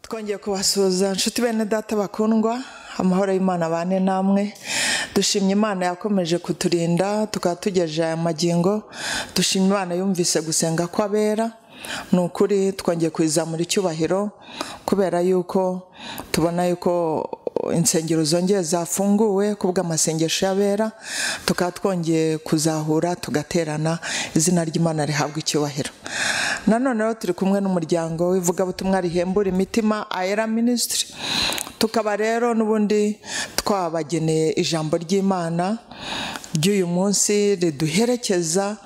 Twongeye kubasuhuza nshuti bene data bakundwa, amahoro y'Imana bane namwe. Dushimye Imana yakomeje kuturinda tukaba tugejeje aya magingo. Dushimye Imana yumvise gusenga kw'abera. Ni ukuri twongeye kwizamura icyubahiro kubera yuko tubona yuko insengero zongeye zafunguwe kubw'amasengesho y'abera, tukaba twongeye kuzahura tugaterana, izina ry'Imana rihabwa icyubahiro. Nanone rero turi kumwe n'umuryango w'ivugabutumwa rihembura imitima Ayera Ministry, tukaba rero n'ubundi twabageneye ijambo ry'Imana ry'uyu munsi riduherekeza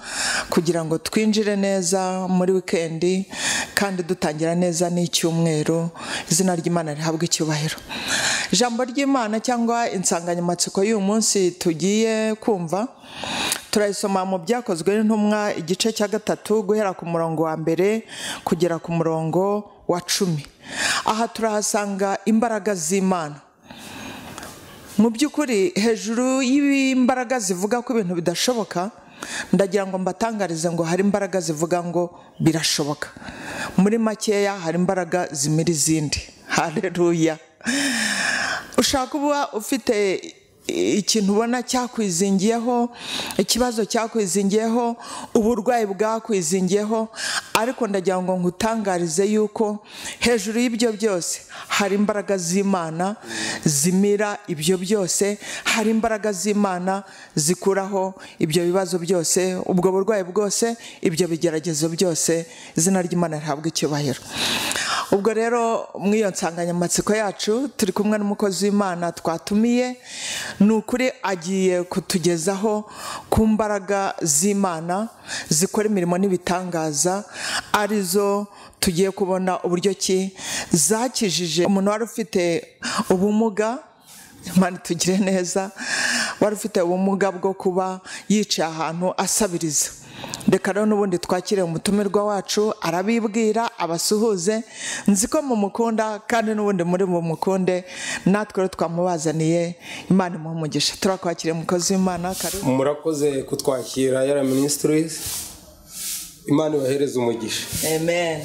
kugira ngo twinjire neza muri wikendi kandi dutangira neza n'icyumweru, izina ry'Imana rihabwa icyubahiro. Ijambo ry'Imana cyangwa insanganyamatsiko y'uyu munsi tugiye kumva turayisoma mu Byakozwe n'Intumwa igice cya 3 guhera ku murongo wa 1 kugera ku murongo wa 10. Aha turahasanga imbaraga z'Imana. Mu by'ukuri hejuru y'imbaraga zivuga ko ibintu bidashoboka, ndagira ngo mbatangarize ngo hari imbaraga zivuga ngo birashoboka. Muri makeya hari imbaraga zimira izindi. Haleluya. Ushaka kuba ufite ikintu ubona cyakwizingiyeho, ikibazo cyakwizingiyeho, uburwayi bwakwizingiyeho, ariko ndagira ngo nkutangarize yuko hejuru y'ibyo byose hari imbaraga z'Imana zimira ibyo byose, hari imbaraga z'Imana zikuraho ibyo bibazo byose, ubwo burwayi bwose, ibyo bigeragezo byose, izina ry'Imana rihabwa icyubahiro. Ubwo rero mu iyo nsanganyamatsiko yacu turi kumwe n'umukozi w'Imana twatumiye, ni ukuri agiye kutugezaho ku mbaraga z'Imana zikora imirimo n'ibitangaza, arizo tugiye kubona uburyo ki zakijije umuntu wari ufite ubumuga. Imana tugire neza, wari ufite ubumuga bwo kuba yicaye ahantu asabiriza. Reka rero n'ubundi twakire umutumirwa wacu arabibwira abasuhuze, nzi ko mumukunda kandi n'ubundi muri mumukunde, natwe rero twamubazaniye. Imana imuhe umugisha. Turakwakiriye umukozi w'Imana. Murakoze kutwakira Ayera Ministries, Imana ibahereze umugisha. Amen.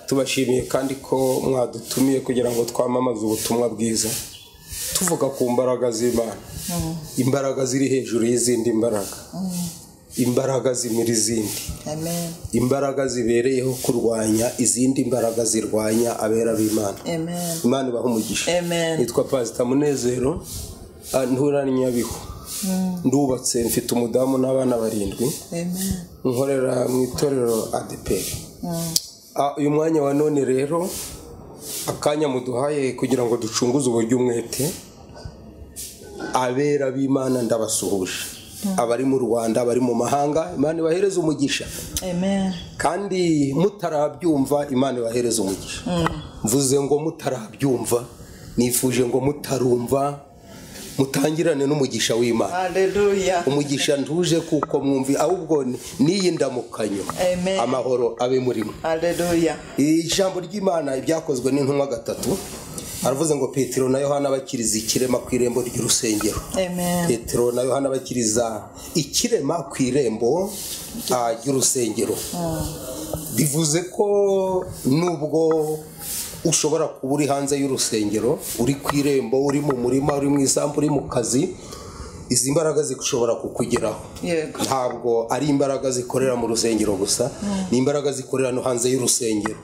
Tubashimiye kandi ko mwadutumiye kugira ngo twamamaze ubutumwa bwiza tuvuga ku mbaraga z'Imana. Imbaraga ziri hejuru y'izindi mbaraga, imbaraga zimira izindi. Amen. Imbaraga zibereyeho kurwanya izindi mbaraga zirwanya abera b'Imana. Amen. Imana ibahe umugisha. Amen. Nitwa Pastor Munezero, ntura ni Nyabihu. Ndubatse, mfite umudamu n'abana 7. Amen. Nkorera mu itorero ADPR. Uyu mwanya wa none rero akanya muduhaye kugira ngo ducunguze uburyo umwete abera b'Imana ndabasuhuje. Abari mu Rwanda, abari mu mahanga, Imana ibahereze umugisha. Amen. Kandi mutarabyumva, Imana ibahereze umugisha. Mvuze ngo mutarabyumva, nifuje ngo mutarumva, mutangirane n'umugisha w'Imana. Haleluya. Umugisha ntuje kuko mwumvi, ahubwo niyi ndamukanyo. Amen. Amahoro abe murimo. Haleluya. Ijambo ry'Imana Ibyakozwe n'Intumwa 3 aravuze ngo Petero na Yohana bakiriza ikirema ku irembo ry'urusengero. Amen. Petero na Yohana bakiriza ikirema ku irembo ry'urusengero. Bivuze ko nubwo ushobora kuba uri hanze y'urusengero, uri ku irembo, uri mu murima, uri mu isambu, uri mu kazi, izi mbaraga zishobora kukugeraho. Yego. Ntabwo ari imbaraga zikorera mu rusengero gusa, ni imbaraga zikorera no hanze y'urusengero.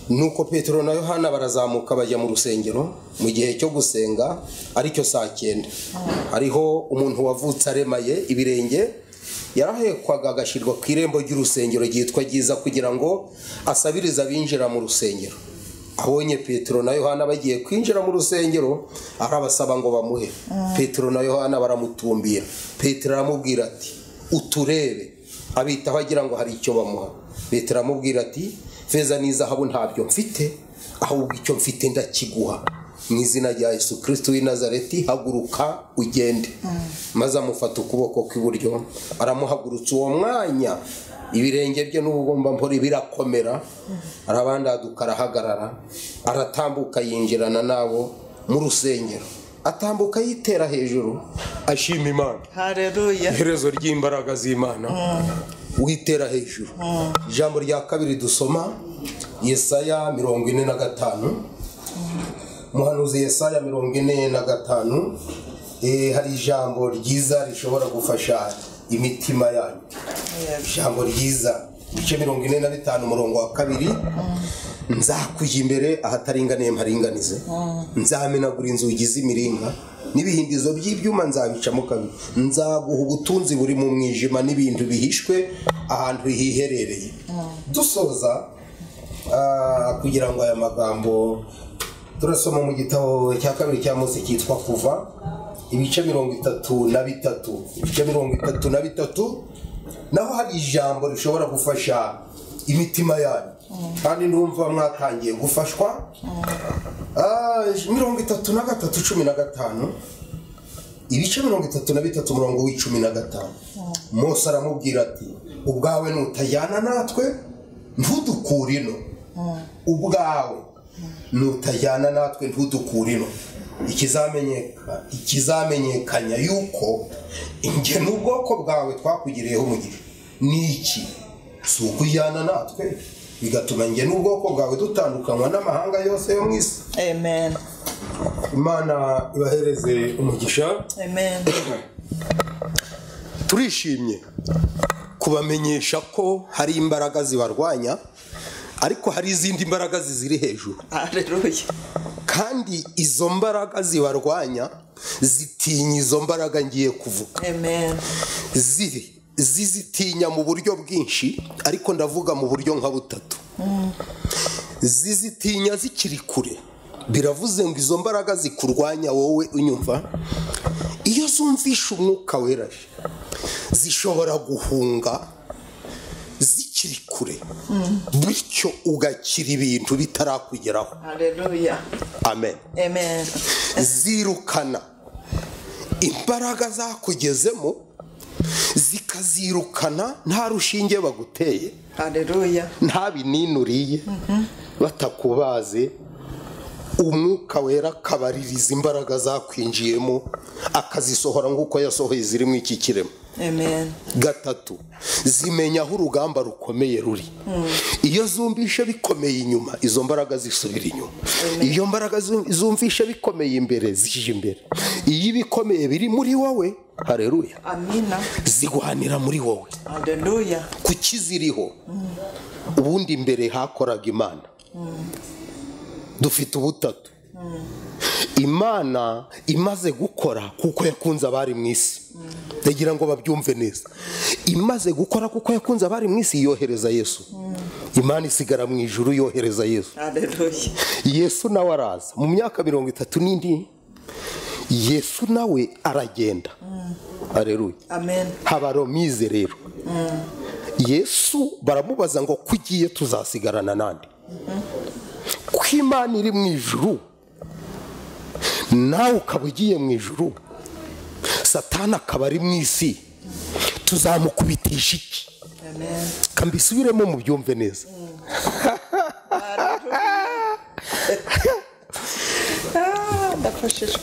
Nuko Petero na Yohana barazamuka bajya mu rusengero mu gihe cyo gusenga, aricyo saa 9. Hariho umuntu wavutse aremaye ibirenge, yarahekwaga agashyirwa ku irembo ry'urusengero ryitwa Ryiza kugira ngo asabirize abinjira mu rusengero. Abonye Petero na Yohana bagiye kwinjira mu rusengero, arabasaba ngo bamuhe. Petero na Yohana baramutumbira. Petero aramubwira ati uturebe, abitaho agira ngo hari icyo bamuha. Petero aramubwira ati feza n'izahabu ntabyo mfite, ahubwo icyo mfite ndakiguha. Mu izina rya Yesu Kristo w'i Nazareti, haguruka ugende. Maze amufata ukuboko kw'iburyo, aramuhagurutsa. Uwo mwanya ibirenge bye n'ubugomba mpori birakomera, arabandaduka arahagarara, aratambuka yinjirana nabo mu rusengero. Atambuka yitera hejuru ashima Imana. Haleluya. Iherezo ry'imbaraga z'Imana. Witera hejuru. Ijambo rya kabiri dusoma Yesaya 45 umuhanuzi Yesaya 45 hari ijambo ryiza rishobora gufasha imitima yanyu. Ijambo ryiza ibice 45 umurongo wa 2, nzakujya imbere ahataringaniye mparinganize, nzamenagura inzugi z'imiringa n'ibihindizo by'ibyuma nzabicamo kabiri, nzaguha ubutunzi buri mu mwijima n'ibintu bihishwe ahantu hiherereye. Dusoza kugira ngo aya magambo turasoma mu gitabo cya kabiri cya Mose cyitwa Kuva ibice 33, ibice 33 naho hari ijambo rishobora gufasha imitima yanyu, kandi ndumva mwatangiye gufashwa. 33:15 ibice 33 umurongo w'15, Mose aramubwira ati ubwawe nutajyana natwe ntudukure ino, ubwawe nutajyana natwe ntudukure ino, ikizamenyekanya yuko inge n'ubwoko bwawe twakugiriyeho umugisha ni iki? Si ukujyana natwe bigatuma inge n'ubwoko bwawe dutandukanywa n'amahanga yose yo mu isi. Amen. Imana ibahereze umugisha. Amen. Turishimye kubamenyesha ko hari imbaraga zibarwanya, ariko hari izindi mbaraga ziri hejuru. Haleluya. Kandi izo mbaraga zibarwanya zitinya izo mbaraga ngiye kuvuga. Amen. Zizitinya mu buryo bwinshi, ariko ndavuga mu buryo nka butatu. Zizitinya zikiri kure. Biravuze ngo izo mbaraga zikurwanya wowe unyumva, iyo zumvisha umwuka wera zishobora guhunga zikiri kure, bityo ugakira ibintu bitarakugeraho. Haleluya. Amen. Amen. Zirukana imbaraga zakugezemo, zikazirukana nta rushinge baguteye. Haleluya. Nta bininuriye, batakubaze. Umwuka wera kabaririza imbaraga zakwinjiyemo akazisohora nk'uko yasohoye ziri mu iki kirema. Amen. Gatatu, zimenya aho urugamba rukomeye ruri. Iyo zumvishe bikomeye inyuma, izo mbaraga zisubira inyuma. Iyo mbaraga zumvishe bikomeye imbere, zije imbere. Iyo bikomeye biri muri wowe, haleluya, amina, ziguhanira muri wowe. haleluya. Kuki ziriho? Ubundi imbere hakoraga Imana. Dufite ubutatu. Imana imaze gukora kuko yakunze abari mu isi. Ndagira ngo babyumve neza. Imaze gukora kuko yakunze abari mu isi, yohereza Yesu. Imana isigara mu ijuru yohereza Yesu. Haleluya. Yesu nawe araza mu myaka 30 n'indi. Yesu nawe aragenda. Haleluya. Amen. Habaromize rero. Yesu baramubaza ngo kugiye tuzasigarana nande? Ko Imana iri mu ijuru, nawe ukaba ugiye mu ijuru, Satani akaba ari mu isi, tuzamukubitisha iki? Amen. Kambisubiremo mu byumve neza. Ndafashishwa.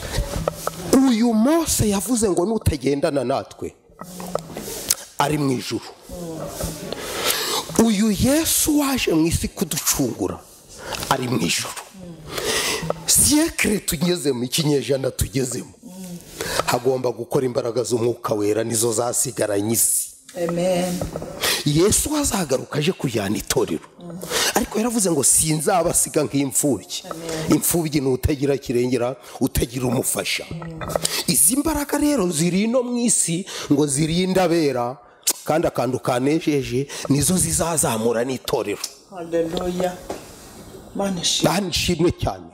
Uyu Mose yavuze ngo nutagendana natwe ari mu ijuru. Uyu Yesu waje mu isi kuducungura ari mu ijuru. Siècle tugezemo, ikinyejana tugezemo, hagomba gukora imbaraga z'umwuka wera, nizo zasigaranye isi. Amen. Yesu azagaruka aje kujyana itorero, ariko yaravuze ngo sinzabasiga nk'imfubyi. Imfubyi ni utagira kirengera, utagira umufasha. Izi mbaraga rero ziri no mu isi ngo zirinde abera, kandi akantu kanejeje nizo zizazamura n'itorero. Haleluya. Banishimwe cyane.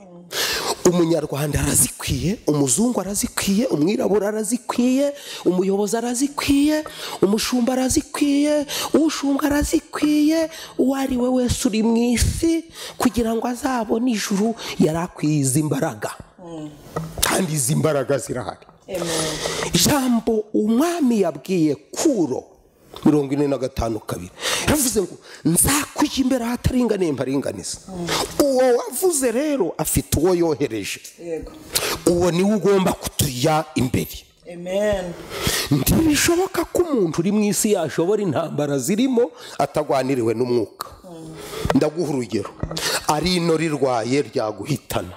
Umunyarwanda arazikwiye, umuzungu arazikwiye, umwirabura arazikwiye, umuyobozi arazikwiye, umushumba arazikwiye, ushumba arazikwiye, uwari we wese uri mu isi kugira ngo azabone ijuru yarakwiye izi mbaraga. Kandi izi mbaraga zirahari. Ijambo umwami yabwiye Kuro 45:2 yavuze ngo nzakujya imbere ahataringaniye mparinganiza. Uwo wavuze rero afite uwo yohereje. Yego. Uwo niwe ugomba kutujya imbere. Amen. Ntibishoboka ko umuntu uri mu isi yashobora intambara zirimo atagwaniriwe n'umwuka. ndaguha urugero, ari ino rirwaye ryaguhitana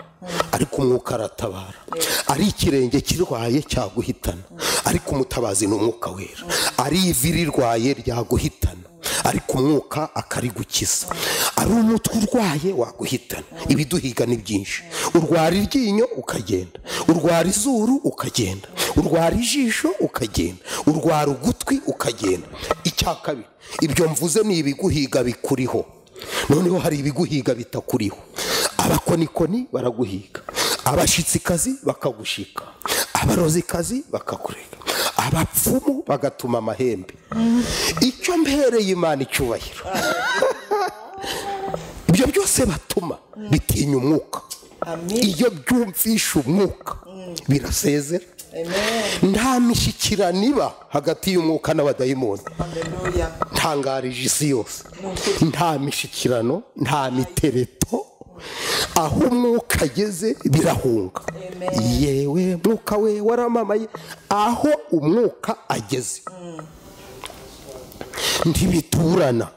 ariko umwuka aratabara, ari ikirenge kirwaye cyaguhitana ariko umutabazi ni umwuka wera, ari ivi rirwaye ryaguhitana ariko umwuka akarigukiza, ari umutwe urwaye waguhitana. Ibiduhiga ni byinshi, urwara iryinyo ukagenda, urwara izuru ukagenda, urwara ijisho ukagenda, urwara ugutwi ukagenda. Icya kabiri, ibyo mvuze ni ibiguhiga bikuriho, noneho hari ibiguhiga bitakuriho. Abakonikoni baraguhiga, abashitsikazi bakagushika, abarozikazi bakakurega, abapfumu bagatuma amahembe. Icyo mpereye Imana icyubahiro, ibyo byose batuma bitinya umwuka. Iyo byumvisha umwuka birasezera. Nta mishyikirano iba hagati y'umwuka n'abadayimoni. Ntangarije isi yose, nta mishyikirano, nta mitereto. Aho umwuka ageze birahunga. Yewe mwuka we waramamaye, aho umwuka ageze ntibiturana,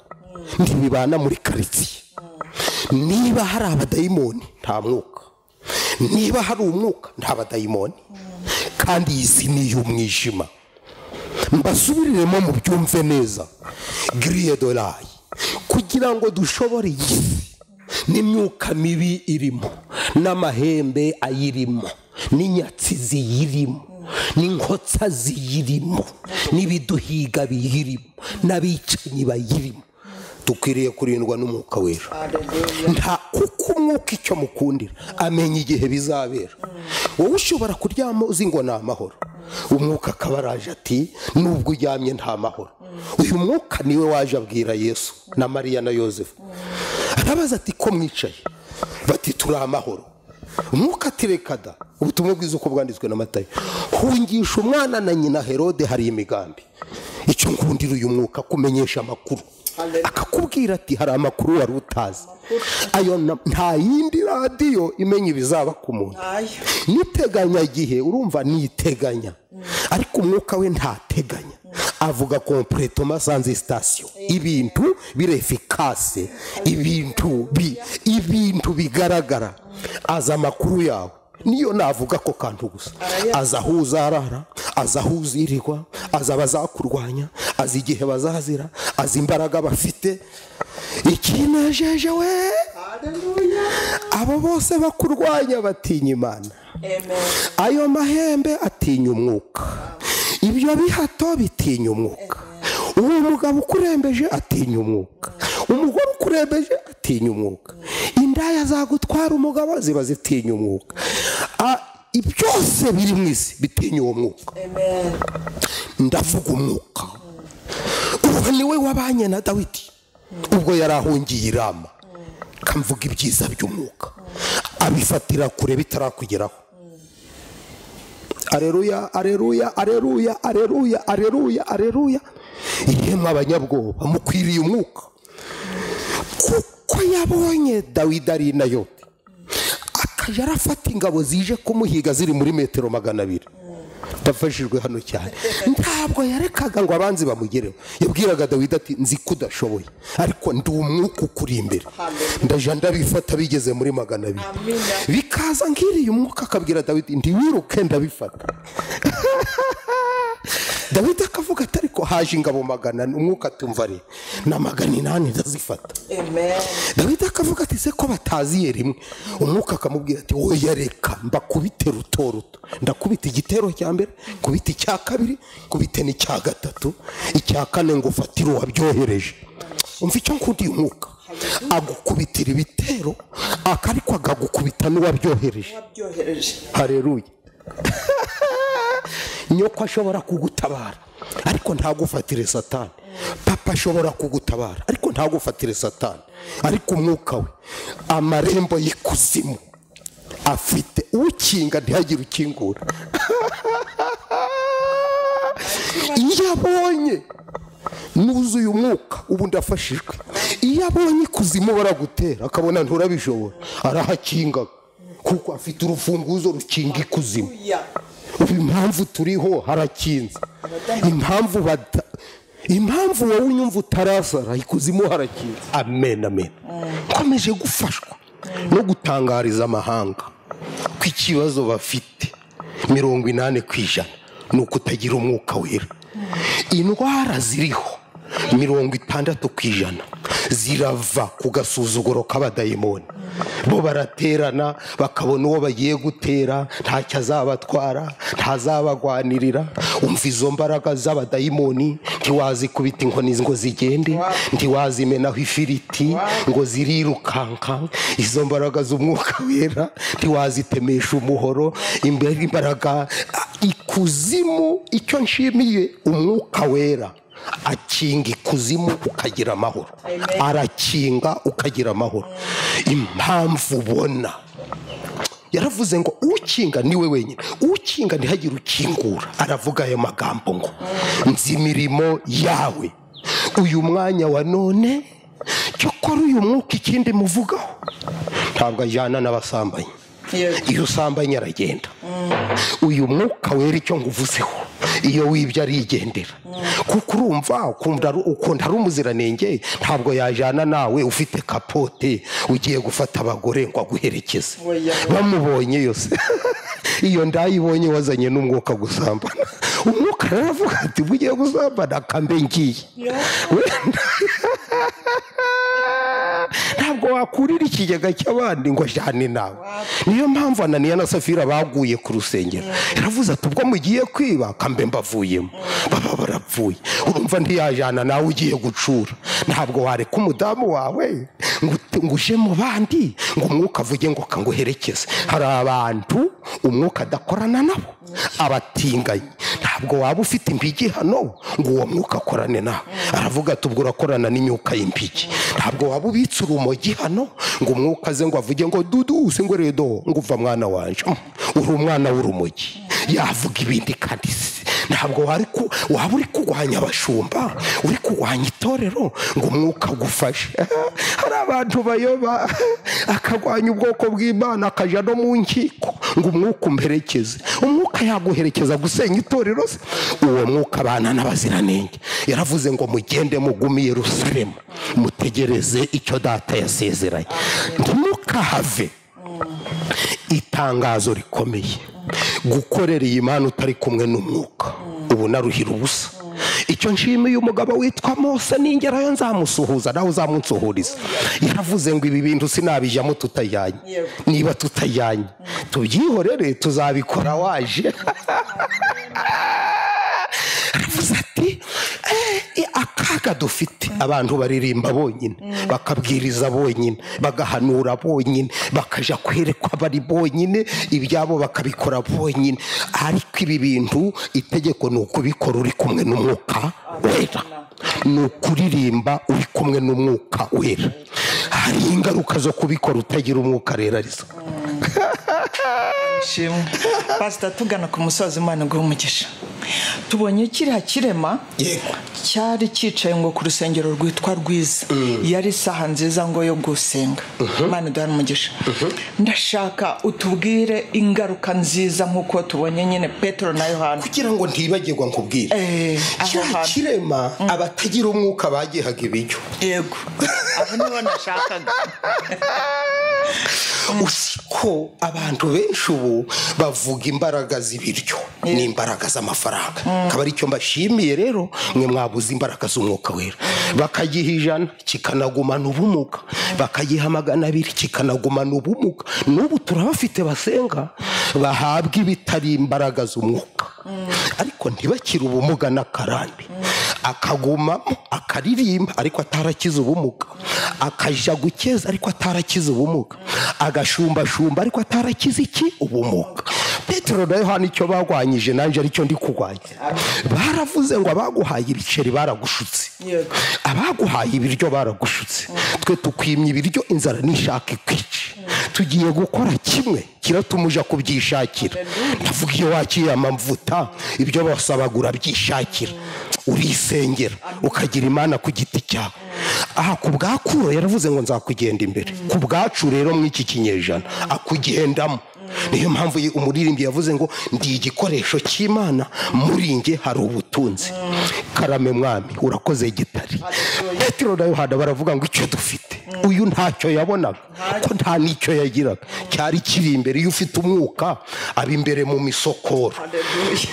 ntibibana muri karitsiye. Niba hari abadayimoni nta mwuka, niba hari umwuka nta badayimoni, kandi iyi si ni iy'umwijima. Mbasubiriremo mu byumve neza. Grille de l'œil, kugira ngo dushobore iyi si n'imyuka mibi irimo, n'amahembe ayirimo, n'inyatsi ziyirimo, n'inkotsa ziyirimo, n'ibiduhiga biyirimo, n'abicanyi bayirimo, dukwiriye kurindwa n'umwuka wera. Nta kuko umwuka icyo mukundira amenya igihe bizabera. Wowe ushobora kuryama uzi ngo ni amahoro, umwuka akaba araje ati nubwo uryamye nta mahoro. Uyu mwuka niwe waje abwira Yesu na Mariya na Yosefu, arabaza ati ko mwicaye, bati turi amahoro. Umwuka ati reka da, ubutumwa bwiza uko bwanditswe na Matayo, hungisha umwana na nyina Herode hari imigambi. Icyo ngundira uyu mwuka kumenyesha amakuru, akakubwira ati hari amakuru wari utazi. Ayo nta yindi radiyo imenya ibizaba ku muntu. Niteganya gihe, urumva niteganya, ariko umwuka we ntateganya, avuga completement sans station. Ibintu birefikase, ibintu bigaragara, aza amakuru yawe. Niyo navuga ko kantu gusa, aza aho uzarara, aza aho uzirirwa, aza abazakurwanya, aza igihe bazazira, aza imbaraga bafite. Ikinejeje we, abo bose bakurwanya batinya Imana. Ayo mahembe atinya umwuka, ibyo bihato bitinya umwuka. Uwo mugabo ukurembeje atinya umwuka, umugore ukurembeje atinya umwuka, indaya zagutwara umugabo ziba zitinya umwuka. Byose biri mu isi bitinya uwo mwuka. Ndavuga umwuka, uwo niwe wabanye na Dawidi ubwo yari ahungiye i Rama. Kamvuga ibyiza by'umwuka, abifatira kure bitarakugeraho. Aleluya, aleluya, aleluya, aleluya, aleluya, aleluya. Yemwe abanyabwoba mukwiriye umwuka, kuko yabonye Dawidi ari Nayote, akajya arafata ingabo zije kumuhiga ziri muri metero 200. Ndafashijwe hano cyane. Ntabwo yarekaga ngo abanzi bamugereho, yabwiraga Dawidi ati nzi kudashoboye, ariko ndi umwuka ukuri imbere, ndaje ndabifata bigeze muri 200. Bikaza ngiriye umwuka akabwira Dawidi ndi wiruke ndabifata. Dawidi akavuga ati ariko haje ingabo 100, umwuka atumva ari na 800 ndazifata. Dawidi akavuga ati se ko bataziye rimwe, umwuka akamubwira ati wowe yareka mbakubite rutoruto, ndakubita igitero cya mbere, kubita icya kabiri, kubite n'icya gatatu, icya kane ngo ufatire wabyohereje. Umva icyo nkundi umwuka, agukubitira ibitero akariko agagukubita n'uwabyohereje. Haleluya. Nyoko ashobora kugutabara ariko ntagufatire Satani. Papa ashobora kugutabara ariko ntagufatire Satani. Ariko umwuka we amarembo y'ikuzimu afite ukinga ntihagire ukingura. Iyo abonye nuzuye umwuka ubu ndafashijwe, iyo abonye ikuzimu baragutera akabona nturabishobora, arahakinga kuko afite urufunguzo rukinga ikuzimu. Impamvu turiho harakinze, impamvu impamvu wowe unyumva utarasara ikuzimu harakinze. Amen amen. Nkomeje gufashwa no gutangariza amahanga ko ikibazo bafite 80% ni ukutagira umwuka wera. Indwara ziriho 60% zirava ku gasuzuguro k'abadayimoni. Bo baraterana bakabona uwo bagiye gutera ntacyo azabatwara, ntazabagwanirira. Umva izo mbaraga z'abadayimoni ntiwazikubita inkoni ngo zigende, ntiwazimenaho ifiriti ngo zirirukanka. Izo mbaraga z'umwuka wera ntiwazitemesha umuhoro. Imbaraga ikuzimu, icyo nshimiye umwuka wera akinga ikuzimu ukagira amahoro. Arakinga ukagira amahoro. Impamvu ubona yaravuze ngo ukinga niwe wenyine, ukinga ntihagire ukingura. Aravuga ayo magambo ngo nzi imirimo yawe uyu mwanya wa none. Cyokora uyu mwuka ikindi muvugaho ntabwo ajyana n'abasambanyi. Iyo usambanye aragenda. Uyu mwuka wera icyo nguvuzeho iyo wibye arigendera. Kuko urumva ukunda ari umuziranenge, ntabwo yajyana nawe ufite kapote ugiye gufata abagore ngo aguherekeze. Bamubonye yose iyo ndayibonye wazanye n'umwuka gusambana. Umwuka aravuga ati bugiye gusambana akambe ngiye. Ntabwo wakurira ikigega cy'abandi ngo ajyane nawe. Niyo mpamvu Ananiya na Safira baguye ku rusengero. Yaravuze ati ubwo mugiye kwiba kambe mbavuyemo. Baba barapfuye. Urumva ntiyajyana nawe ugiye gucura. Ntabwo wareka umudamu wawe ngo uje mu bandi ngo umwuka avuge ngo kanguherekeze. Hari abantu umwuka adakorana nabo, abatinganyi. Ntabwo waba ufite impigi hano ngo uwo mwuka akorane nawe. Aravuga ati ubwo urakorana n'imyuka y'impigi. Ntabwo waba ubitse urumogi hano ngo umwuka aze ngo avuge ngo dudu se ngo redo ngo uva mwana wanje. Uri umwana w'urumogi. Yavuga ibindi kandi ntabwo waba uri kurwanya abashumba, uri kurwanya itorero ngo umwuka agufashe. Hari abantu bayoba akagwanya ubwoko bw'Imana akaja no mu nkiko ngo umwuka umperekeze. Umwuka yaguherekeza gusenya itorero se? Uwo mwuka abana n'abaziranenge. Yaravuze ngo mugende mugume Yerusalemu mutegereze icyo data yasezeranye. Ntimukahave. Itangazo rikomeye, gukorera iyi Imana utari kumwe n'umwuka ubu naruhira ubusa. Icyo nshimiye umugabo witwa Mose ningerayo nzamusuhuza nawe uzamunsuhuriza. Yaravuze ngo ibi bintu sinabijyamo tutajyanye. Niba tutajyanye tubyihorere, tuzabikora waje. Aravuze ati akaga dufite, abantu baririmba bonyine, bakabwiriza bonyine, bagahanura bonyine, bakaja kwerekwa bari bonyine, ibyabo bakabikora bonyine. Ariko ibi bintu itegeko ni ukubikora uri kumwe n'umwuka wera, ni ukuririmba uri kumwe n'umwuka wera. Hari ingaruka zo kubikora utagira umwuka rero arizo. Shimwe Pastor, tugana ku musozi Imana ngo umugisha. Tubonye kiriya kirema cyari cyicaye ngo ku rusengero rwitwa Rwiza. Yari saha nziza ngo yo gusenga. Imana duhana umugisha. Ndashaka utubwire ingaruka nziza nkuko tubonye nyine Petero na Yohana, kugira ngo ntibagirwa nkubwire. Kirema abatagira umwuka bagihaga ibiryo. Yego. Aho niho nashakaga. Usiko abantu benshi ubu bavuga imbaraga z'ibiryo n'imbaraga z'amafaranga. Kaba ari cyo mbashimiye rero mwe mwabuze imbaraga z'umwuka wera. Bakagiha 100 kikanagumana ubumuga, bakagiha 200 kikanagumana ubumuga. N'ubu turabafite basenga bahabwa ibitari imbaraga z'umwuka, ariko ntibakira ubumuga n'akarande. Akagumamo akaririmba ariko atarakiza ubumuga, akaja gukeza ariko atarakiza ubumuga, agashumbashumba ariko atarakiza iki ubumuga. Petero na Yohana icyo bagwanyije nanje aricyo ndi kugwanya. Baravuze ngo abaguhaye ibiceri baragushutse, abaguhaye ibiryo baragushutse. Twe tukwimye ibiryo inzara nishaka ikwice. Tugiye gukora kimwe kiratumuja kubyishakira. Ndavuga iyo wakiye amavuta ibyo basabagura byishakira, urisengera ukagira Imana ku giti cyawe. aha ku bwakuro yaravuze ngo nzakugenda imbere, ku bwacu rero mu iki kinyejana akugendamo. Niyo mpamvu umuririmbyi yavuze ngo ndi igikoresho cy'Imana, muri nge hari ubutunzi. Karame mwami, urakoze gitari. Petero na Yohana baravuga ngo icyo dufite, uyu ntacyo yabonaga ko nta nicyo yagiraga, cyari kiri imbere. Iyo ufite umwuka aba imbere mu misokoro,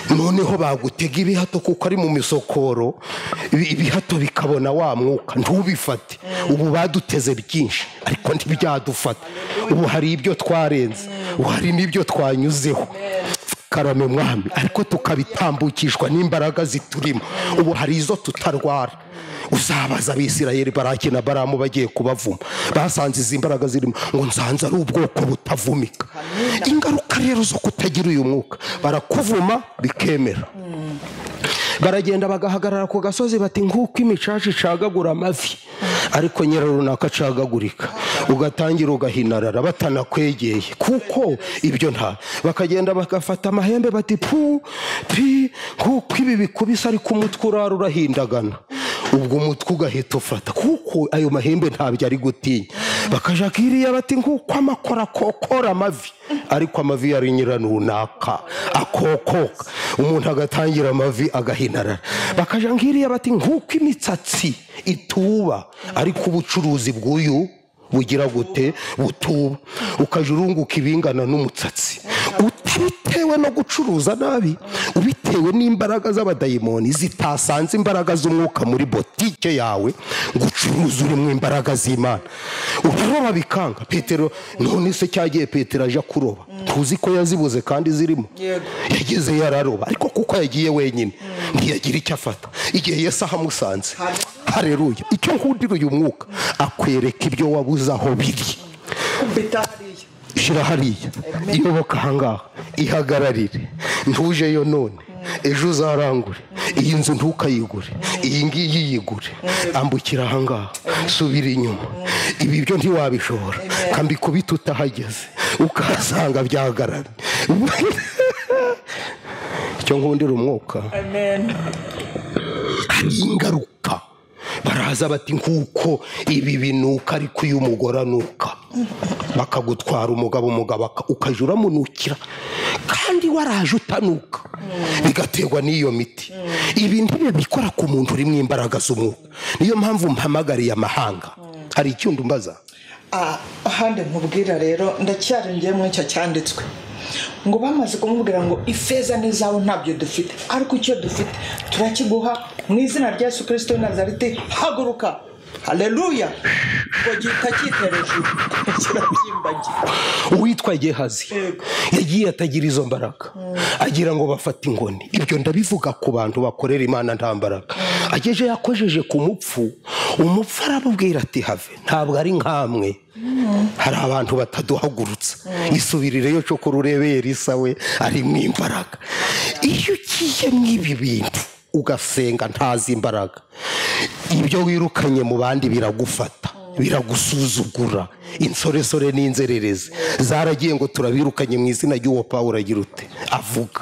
noneho bagutega ibihato kuko ari mu misokoro, ibihato bikabona wa mwuka ntubifate. Ubu baduteze byinshi ariko ntibyadufata. Ubu hari ibyo twarenze, ubu hari n'ibyo twanyuzeho. Karame mwami, ariko tukabitambukishwa n'imbaraga ziturimo. Ubu hari izo tutarwara. Uzabaza Abisirayeli Baraki na Baramu bagiye kubavuma, basanze izi mbaraga zirimo ngo nzanze ari ubwoko butavumika. Ingaruka rero zo kutagira uyu mwuka, barakuvuma bikemera. Baragenda bagahagarara ku gasozi bati nk'uko imicaca icagagura amavi ariko nyirarunaka acagagurika, ugatangira ugahinarara batanakwegeye kuko ibyo nta. Bakagenda bagafata amahembe bati pu pi, nk'uko ibi bikubise ariko umutwe urahindagana, ubwo umutwe ugahita ufata kuko ayo mahembe ntabyo ari gutinya. Bakaja kiriya bati nk'uko amakora kokora amavi ariko amavi yari nyirarunaka akokoka, umuntu agatangira amavi agahinarara. Bakaja ngiriya bati nk'uko imitsatsi ituba ariko ubucuruzi bw'uyu bugira gute butuba, ukajurunguka ibingana n'umutsatsi. Utabitewe no gucuruza nabi, ubitewe n'imbaraga z'abadayimoni zitasanze imbaraga z'umwuka muri botike yawe, gucuruza uri mu imbaraga z'Imana. Uroba bikanga. Petero none se cyagiye Petero aje kuroba, tuzi ko yazibuze kandi zirimo, yageze yararoba ariko kuko yagiye wenyine ntiyagira icyo afata. Igihe Yesu ahamusanze, haleluya, icyo nkundira uyu mwuka akwereka ibyo wabuze aho biri. Shira hariya, iyoboka ahangaha, ihagararire, ntujeyo none, ejo uzarangure, iyi nzu ntukayigure, iyi ngiyi yigure, ambukira ahangaha, subira inyuma, ibi byo ntiwabishobora, kambikubita utahageze, ukasanga byahagarara. Icyo nkundira umwuka, hari ingaruka. Baraza bati nk'uko ibi binuka ariko uyu mugore anuka, bakagutwara umugabo ukaje uramunukira kandi waraje utanuka, bigaterwa n'iyo miti. Ibi ntibikora ku muntu uri mu imbaraga z'umwuka. Niyo mpamvu mpamagariye amahanga. Hari icyundo mbaza ahandi nkubwira rero, ndacyarengeye mu icyo cyanditswe ngo bamaze kumubwira ngo ifeza n'izahabu ntabyo dufite, ariko icyo dufite turakiguha mu izina rya Yesu Kristo w'i Nazareti, haguruka. Haleluya. Ngo gihita kitereje kirabyimbagiye. Uwitwa Gehazi yagiye atagira izo mbaraga, agira ngo bafate inkoni. Ibyo ndabivuga ku bantu bakorera Imana nta mbaraga. Ageje yakojeje ku mupfu, umupfu arabubwira ati have, ntabwo ari nkamwe, hari abantu bataduhagurutsa. Isubirireyo cyo kururebeye Elisa we ari mu imbaraga. Iyo ugiye mw'ibi bintu ugasenga ntazi imbaraga, ibyo wirukanye mu bandi biragufata, biragusuzugura. Insoresore n'inzererezi zaragiye ngo turabirukanye mu izina ry'uwo Pawulo agira ute avuga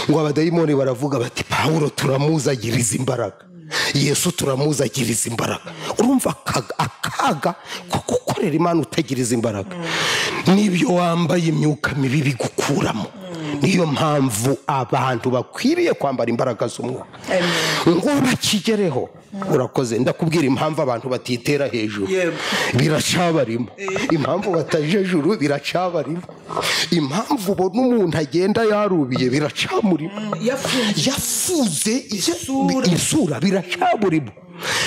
ngo abadayimoni baravuga bati Pawulo turamuzagiriza imbaraga, Yesu turamuzagiriza imbaraga. Urumva akaga ko gukorera Imana utagiriza imbaraga, nibyo wambaye imyuka mibi bigukuramo. Niyo mpamvu abantu bakwiriye kwambara imbaraga z'umwuka ngo bakigereho. Urakoze. Ndakubwira impamvu abantu batitera hejuru, biracabarimo. Impamvu bataje hejuru, biracabarimo. Impamvu ubona umuntu agenda yarubiye, biracamurimo. Yafuze isura, biracaburimo.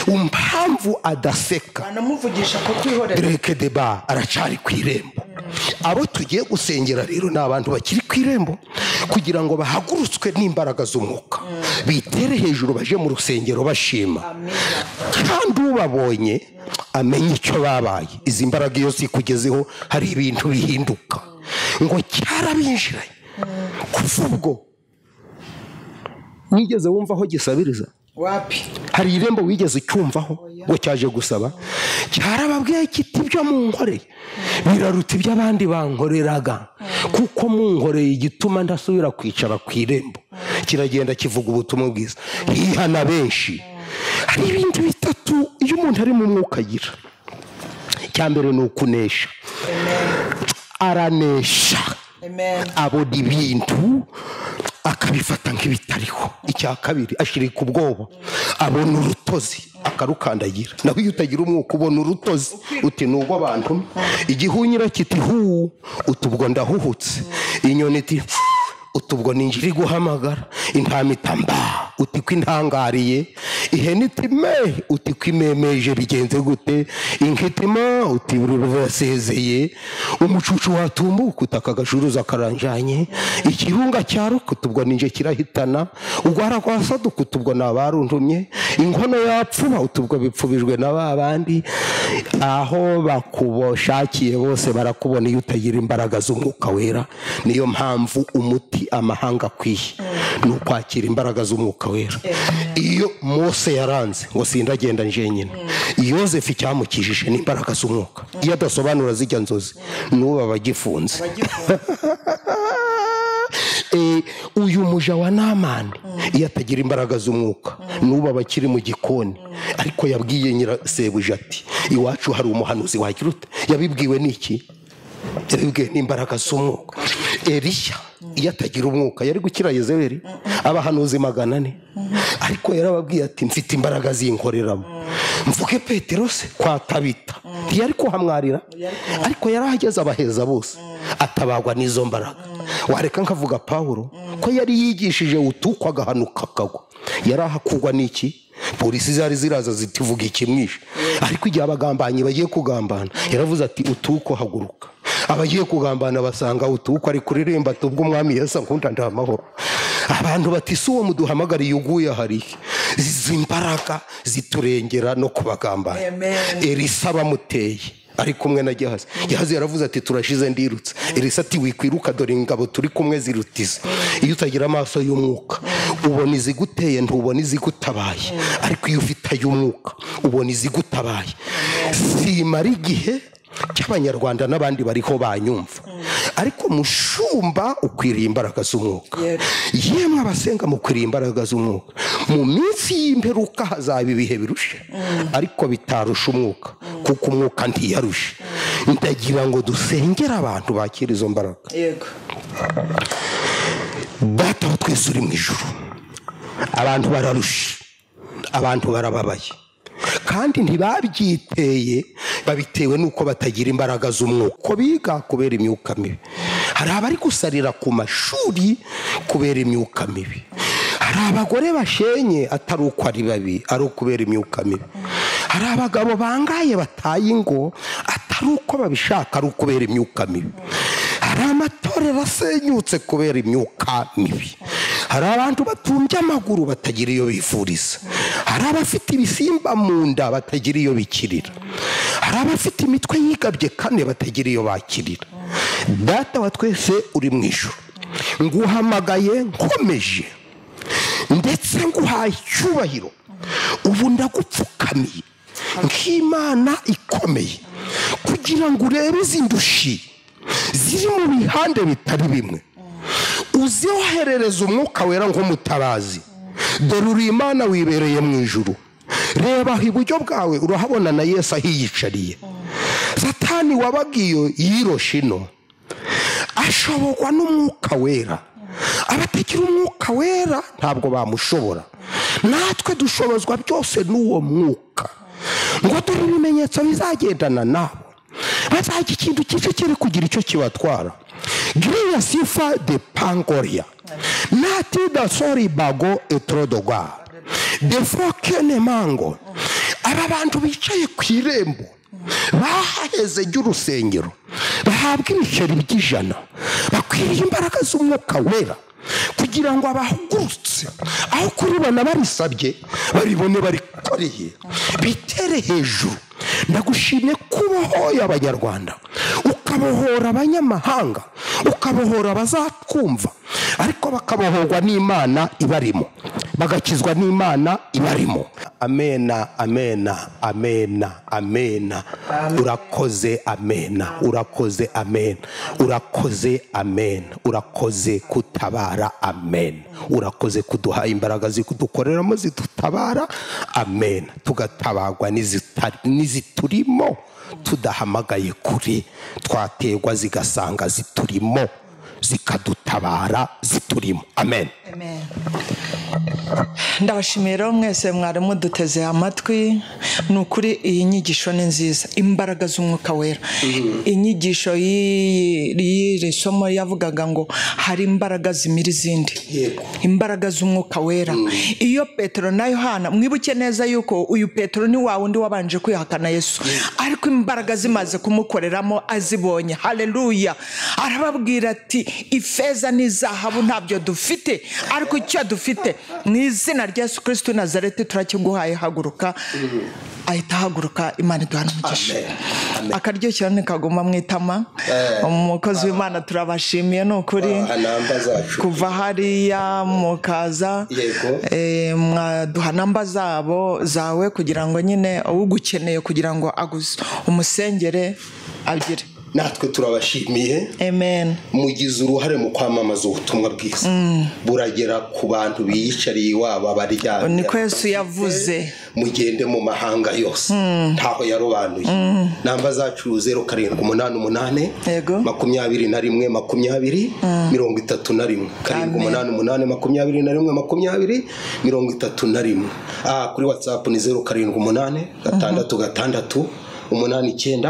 Impamvu adaseka, anamuvugisha ko twihorera, Breke deba aracari ku irembo. Abo tugiye gusengera rero ni abantu bakiri ku irembo, kugira ngo bahagurutswe n'imbaraga z'umwuka, bitere hejuru, baje mu rusengero bashima. Kandi ubabonye amenye icyo babaye. Izi mbaraga iyo zikugezeho hari ibintu bihinduka, ngo cyarabinjiranye. Kuva ubwo nigeze wumva aho gisabiriza? Wapi? Hari irembo wigeze cyumvaho ngo cyaje gusaba? Cyarababwiye kiti ibyo munkoreye biraruta iby'abandi bankoreraga, kuko munkoreye igituma ndasubira kwicara ku irembo. Kiragenda kivuga ubutumwa bwiza, hihana benshi. Hari ibintu bitatu iyo umuntu ari mu mwuka agira cyambere ni ukunesha aranesha abona ibintu akabifata nk'ibitariho. Icya kabiri ashirika ubwoba abona urutozi akarukandagira. Naho iyo utagira umwuka ubona urutozi uti nubwo abantu igihunyira kiti hu utubwo ndahuhutse, inyoni iti utubwo ninjiri guhamagara, intama itamba uti kwintangariye, ihene iti me uti kwimemeje bigenze gute, inkitima uti burasezeye, umucucu watumbuka utakagashuruza karanjanye, ikirunga cyaruka utubwo ninje kirahitana, ugwara kwasaduka utubwo nabaruntumye, inkono yapfuba utubwo bipfubijwe na babandi. Aho bakuboshakiye bose barakubona iyo utagira imbaraga z'umwuka wera. Niyo mpamvu umuti amahanga kwiye nukwakira imbaraga z'umwuka wera. Iyo Mose yaranze ngo sindagenda njenyine, Yozefu icyamukijije n'imbaraga z'umwuka. Iyo adasobanura zijya nzozi nuba bagifunze. Uyu muja wa Namani iyo atagira imbaraga z'umwuka nuba bakiri mu gikoni. Ariko yabwiye nyirasebuja ati iwacu hari umuhanuzi wagira ute. Yabibwiwe n'iki? Yabibwiwe n'imbaraga z'umwuka. Elisha iyo atagira umwuka yari gukira Yezebeli abahanuzi 400, ariko yarababwiye ati mfite imbaraga zinkoreramo. Mvuke Petero se kwa Tabita ntiyari kuhamwarira, ariko yarahageze abaheza bose atabagwa n'izo mbaraga. Wareka nkavuga Paulo ko yari yigishije utukwa gahanuka kagwa, yarahakugwa n'iki? Polisi zari ziraza zitivuga ikimwisha, ariko igihe abagambanyi bagiye kugambana yaravuze ati utuko haguruka. Abagiye kugambana basanga utuko ari kuririmba tubwo umwami Yesu nkunda ndamahoro. Abantu bati si uwo muduhamagariye uguye hari imbaraga ziturengera no kubagambana. Elisa bamuteye ari kumwe na Gehazi. Gehazi yaravuze ati turashize ndirutse. Elisa ati wikwiruka dore ingabo turi kumwe zirutize. Iyo utagira amaso y'umwuka ubona iziguteye ntubona izigutabaye, ariko iyo ufite y'umwuka ubona izigutabaye. Simara igihe cy'Abanyarwanda n'abandi bariho banyumva, ariko mushumba ukwiriye imbaraga z'umwuka. Yemwe abasenga mukwiriye imbaraga z'umwuka. Mu minsi y'imperuka hazaba ibihe birusha, ariko bitarusha umwuka, kuko umwuka ntiyarusha. Ndagira ngo dusengera abantu bakira izo mbaraga. Yego. Data wa twese uri mu ijuru, abantu bararusha, abantu barababaye, kandi ntibabyiteye, babitewe nuko batagira imbaraga z'umwuka. Ko biga kubera imyuka mibi. Hari abari gusarira ku mashuri kubera imyuka mibi. Hari abagore bashenye atari uko ari babi, ari ukubera imyuka mibi. Hari abagabo bangaye bataye ingo atari uko babishaka, ari ukubera imyuka mibi. Hari amatorero asenyutse kubera imyuka mibi. Hari abantu batumbye amaguru batagira iyo bifuriza. Hari abafite ibisimba mu nda batagira iyo bikirira. Hari abafite imitwe yigabye kane batagira iyo bakirira. Data wa twese uri mu ijuru, nguhamagaye nkomeje ndetse nguhaye icyubahiro. Ubu ndagupfukamiye nk'Imana ikomeye, kugira ngo urebe izindushi ziri mu bihande bitari bimwe. Uzoherereza umwuka wera nk'umutabazi. Dore uri Imana wibereye mu ijuru. Reba iburyo bwawe urahabona na Yesu ahiyicariye. Satani wabagiyo yiroshino ashobogwa n'umwuka wera. Abatagira umwuka wera ntabwo bamushobora. Natwe dushobozwa byose n'uwo mwuka. Ngo dore ibimenyetso bizagendana nabo. Bazagira ikintu kice kiri kugira icyo kibatwara. Gria sifa de pangoria. Nati da sori bago etrodoga. De fokene mango. Aba bantu bicaye ku irembo bahaheze ry'urusengero bahabwa ibiceri by'ijana, bakwiriye imbaraga z'umwuka wera kugira ngo abahugurutse aho kuribona barisabye baribone barikoreye bitere hejuru. Ndagushimye kubohoye Abanyarwanda, ukabohora abanyamahanga, ukabohora abazatwumva, ariko bakabohorwa n'Imana ibarimo. bagakizwa n'Imana ibarimo. Amena, amena, amena, amena. Urakoze, amena, urakoze, amena, urakoze, amena, urakoze kutabara, amena, urakoze kuduha imbaraga zikudukoreramo zidutabara, amena, tugatabarwa n'iziturimo tudahamagaye kuri, twategwa zigasanga ziturimo, zikadutabara ziturimo. Amen. Amen. Ndabashimira mwese mwari muduteze amatwi. Nukuri iyi nyigisho ni nziza, imbaraga z'umwuka wera. Inyigisho y'iri somo yavugaga ngo hari imbaraga zimira izindi, imbaraga z'umwuka wera. Iyo Petero na Yohana, mwibuke neza yuko uyu Petero ni wa wundi wabanje kwihakana Yesu, ariko imbaraga zimaze kumukoreramo azibonye. Haleluya. Arababwira ati ifeza n'izahabu ntabyo dufite, ariko icyo dufite ni izina rya Yesu Kristo Nazareti turakiguhaye, haguruka. Ahita haguruka. Imana iduhana umugisha. Akaryoshye ntikaguma mwitama. Umukozi w'Imana turabashimiye nukuri kuva hariya mukaza, mwaduha namba zawe kugira ngo nyine ugukeneye kugira ngo umusengere agire. Natwe turabashimiye. Amen. Mugize uruhare mu kwamamaza ubutumwa bwiza, buragera ku bantu biyicariye iwabo abaryamye. Niko Yesu yavuze, mugende mu mahanga yose, ntaho yarobanuye. Namba zacu 0788 21 20 31 788 21 20 kuri WhatsApp ni 0788 666 89 232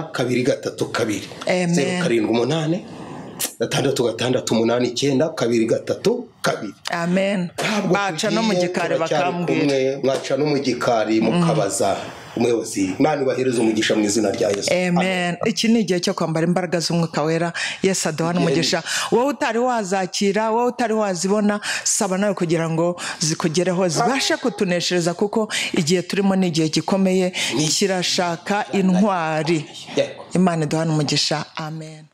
0788 666 89 Amen. Baca no mu gikari bakambwira, mwaca no mu gikari mukabaza umuyobozi. Imana ibahereze umugisha mu izina rya Yesu. Amen. Iki ni igihe cyo kwambara imbaraga z'umwuka wera. Yesu aduhana umugisha. Wowe utari wazakira, wowe utari wazibona, saba nawe kugira ngo zikugereho, zibashe kutuneshereza, kuko igihe turimo ni igihe gikomeye, kirashaka intwari. Imana iduhana umugisha. Amen.